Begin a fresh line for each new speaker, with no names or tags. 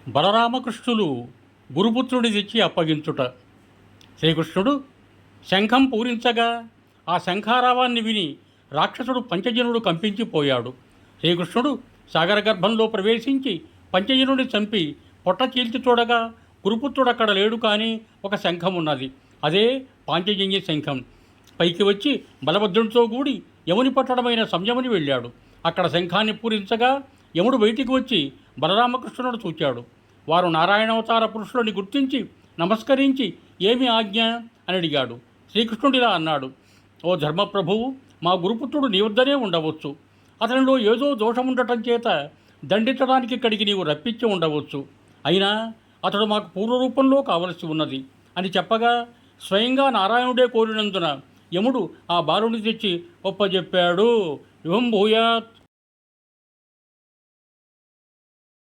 బలరామకృష్ణులు గురుపుత్రుడి తెచ్చి అప్పగించుట. శ్రీకృష్ణుడు శంఖం పూరించగా ఆ శంఖారావాన్ని విని రాక్షసుడు పంచజనుడు కంపించిపోయాడు. శ్రీకృష్ణుడు సాగర గర్భంలో ప్రవేశించి పంచజనుడిని చంపి పొట్ట చీల్చి చూడగా గురుపుత్రుడు అక్కడ లేడు, కానీ ఒక శంఖం ఉన్నది. అదే పాంచజన్య శంఖం. పైకి వచ్చి బలభద్రుడితో కూడి యముని పట్టణమైన సంయముని వెళ్ళాడు. అక్కడ శంఖాన్ని పూరించగా యముడు బయటికి వచ్చి బలరామకృష్ణుడు చూచాడు. వారు నారాయణావతార పురుషులని గుర్తించి నమస్కరించి ఏమి ఆజ్ఞ అని అడిగాడు. శ్రీకృష్ణుడు ఇలా అన్నాడు: ఓ ధర్మప్రభువు, మా గురుపుత్రుడు నీ వద్దనే ఉండవచ్చు. అతనిలో ఏదో దోషముండటం చేత దండించడానికి ఇక్కడికి నీవు రప్పించి ఉండవచ్చు. అయినా అతడు మాకు పూర్వరూపంలో కావలసి ఉన్నది అని చెప్పగా స్వయంగా నారాయణుడే కోరినందున యముడు ఆ బాలుని తెచ్చి ఒప్పజెప్పాడు. యువం భూయాత్.